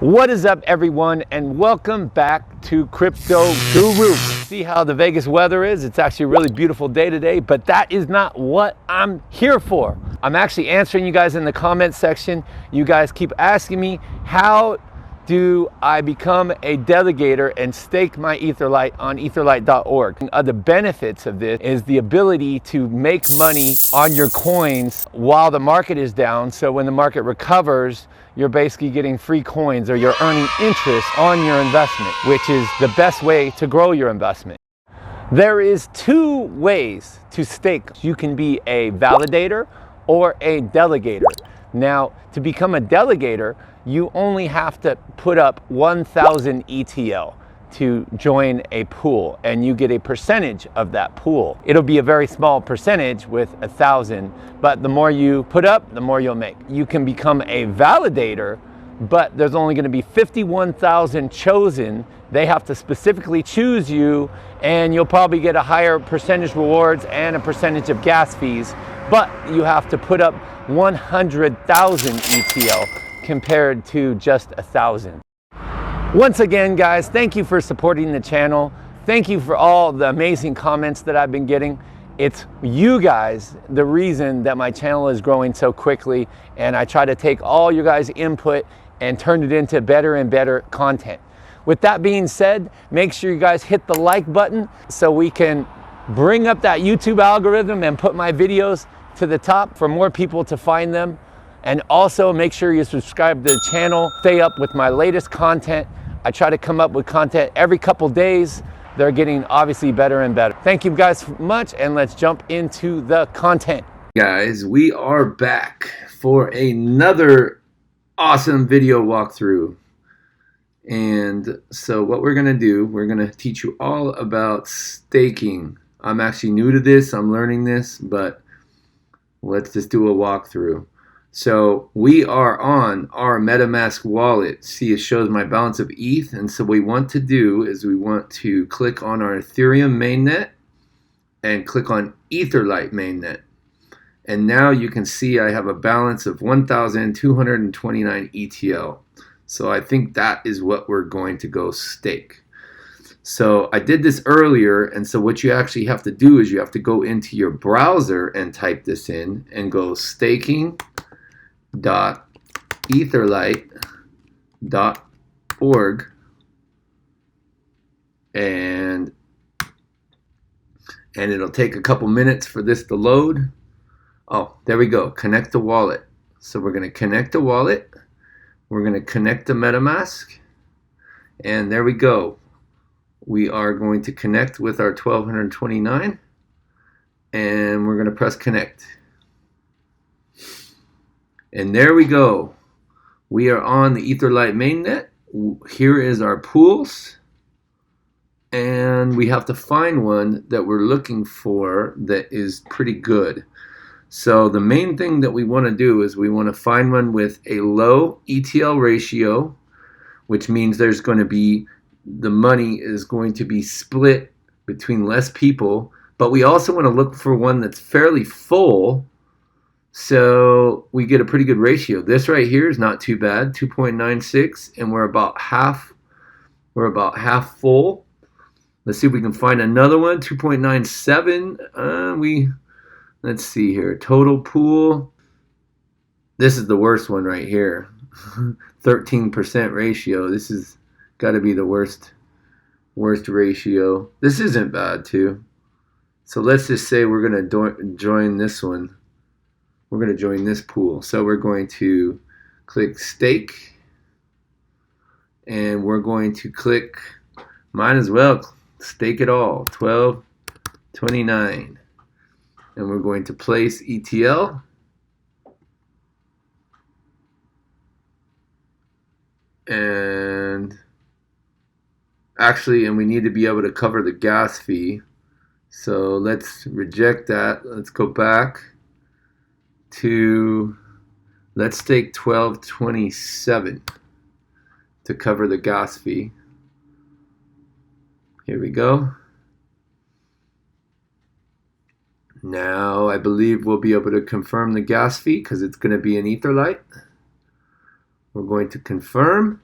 What is up, everyone, and welcome back to Crypto Guru. See how the Vegas weather is? It's actually a really beautiful day today, but that is not what I'm here for. I'm actually answering you guys in the comment section. You guys keep asking me, how do I become a delegator and stake my ETHERLITE on ETHERLITE.org? The benefits of this is the ability to make money on your coins while the market is down. So when the market recovers, you're basically getting free coins, or you're earning interest on your investment, which is the best way to grow your investment. There is two ways to stake. You can be a validator or a delegator. Now, to become a delegator, you only have to put up 1,000 ETL to join a pool, and you get a percentage of that pool. It'll be a very small percentage with 1,000, but the more you put up, the more you'll make. You can become a validator, but there's only gonna be 51,000 chosen. They have to specifically choose you, and you'll probably get a higher percentage rewards and a percentage of gas fees, but you have to put up 100,000 ETL compared to just 1,000. Once again, guys, thank you for supporting the channel. Thank you for all the amazing comments that I've been getting. It's you guys the reason that my channel is growing so quickly, and I try to take all your guys' input and turn it into better and better content. With that being said, make sure you guys hit the like button so we can bring up that YouTube algorithm and put my videos to the top for more people to find them. And also make sure you subscribe to the channel, stay up with my latest content. I try to come up with content every couple days. They're getting obviously better and better. Thank you guys much, and let's jump into the content. Guys, we are back for another awesome video walkthrough. And so what we're gonna do, we're gonna teach you all about staking. I'm actually new to this, I'm learning this, but let's just do a walkthrough. So we are on our MetaMask wallet. See, it shows my balance of ETH. And so what we want to do is we want to click on our Ethereum mainnet and click on ETHERLITE mainnet. And now you can see I have a balance of 1,229 ETL. So I think that is what we're going to go stake. So I did this earlier, and so what you actually have to do is you have to go into your browser and type this in and go staking.etherlite.org, and it'll take a couple minutes for this to load. Oh, there we go, connect the wallet. So we're going to connect the wallet, we're going to connect the MetaMask, and there we go. We are going to connect with our 1,229, and we're going to press connect. And there we go. We are on the ETHERLITE mainnet. Here is our pools. And we have to find one that we're looking for that is pretty good. So the main thing that we want to do is we want to find one with a low ETL ratio, which means there's going to be, the money is going to be split between less people. But we also want to look for one that's fairly full, so we get a pretty good ratio. This right here is not too bad, 2.96, and we're about half full. Let's see if we can find another one, 2.97. Let's see here, total pool. This is the worst one right here, 13% ratio. This is got to be the worst ratio. This isn't bad too. So let's just say we're gonna join this one. We're going to join this pool. So we're going to click stake, and we're going to click, might as well stake it all, 1,229. And we're going to place ETL. And actually, and we need to be able to cover the gas fee. So let's reject that. Let's go back to, let's stake 1,227 to cover the gas fee. Here we go. Now I believe we'll be able to confirm the gas fee because it's going to be an ETHERLITE. We're going to confirm,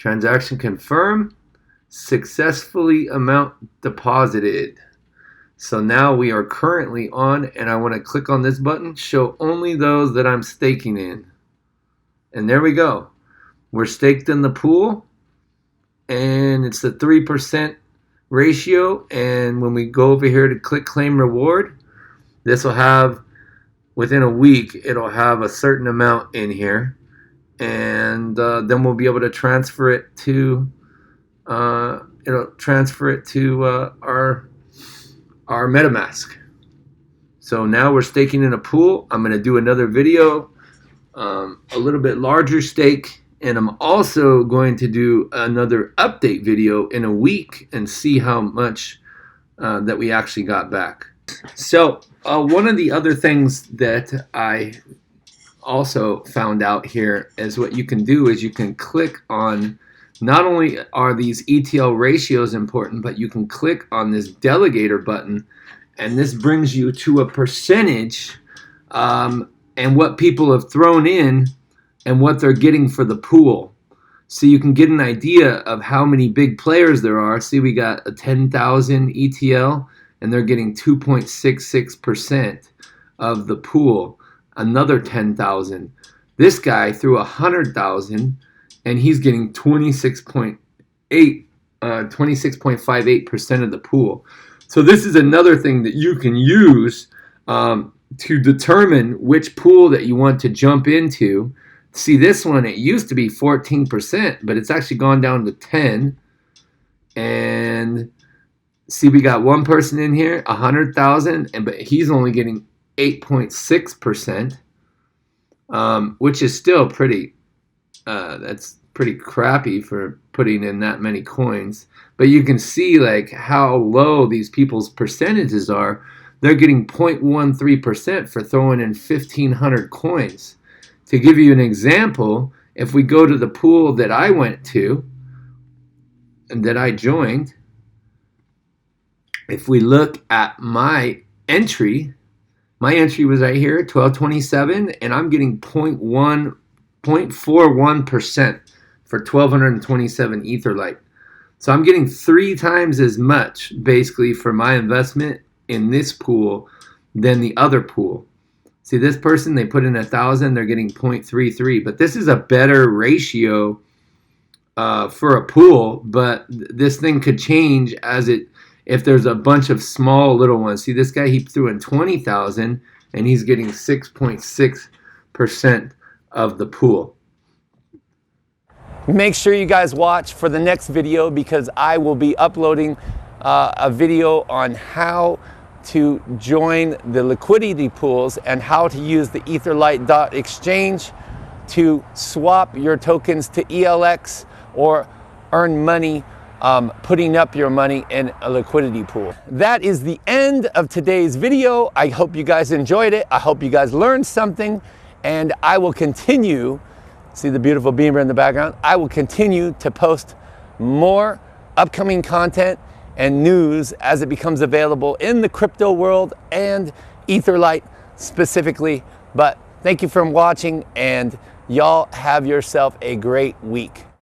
Transaction confirm. Successfully amount deposited. So now we are currently on, and I want to click on this button, show only those that I'm staking in. And there we go. We're staked in the pool, and it's the 3% ratio. And when we go over here to click claim reward, this will have, within a week, it'll have a certain amount in here. And then we'll be able to transfer it to, our MetaMask. So now we're staking in a pool. I'm going to do another video, a little bit larger stake, and I'm also going to do another update video in a week and see how much that we actually got back. So one of the other things that I also found out here is what you can do is you can click on, not only are these ETL ratios important, but you can click on this delegator button, and this brings you to a percentage and what people have thrown in and what they're getting for the pool. So you can get an idea of how many big players there are. See, we got a 10,000 ETL, and they're getting 2.66% of the pool. Another 10,000. This guy threw 100,000, and he's getting 26.58% of the pool. So this is another thing that you can use to determine which pool that you want to jump into. See, this one, it used to be 14%, but it's actually gone down to 10. And see, we got one person in here, 100,000, but he's only getting 8.6%, which is still pretty, that's pretty crappy for putting in that many coins. But you can see like how low these people's percentages are. They're getting 0.13% for throwing in 1,500 coins. To give you an example, if we go to the pool that I went to and that I joined, if we look at my entry was right here, 1227, and I'm getting 0.41% for 1,227 ETHERLITE. So I'm getting 3 times as much, basically, for my investment in this pool than the other pool. See, this person, they put in 1,000, they're getting 0.33. But this is a better ratio for a pool, but this thing could change if there's a bunch of small little ones. See, this guy, he threw in 20,000, and he's getting 6.6% of the pool. Make sure you guys watch for the next video, because I will be uploading a video on how to join the liquidity pools and how to use the ETHERLITE.exchange to swap your tokens to ELX or earn money putting up your money in a liquidity pool. That is the end of today's video. I hope you guys enjoyed it. I hope you guys learned something, and I will continue, see the beautiful beamer in the background, I will continue to post more upcoming content and news as it becomes available in the crypto world and ETHERLITE specifically. But thank you for watching, and y'all have yourself a great week.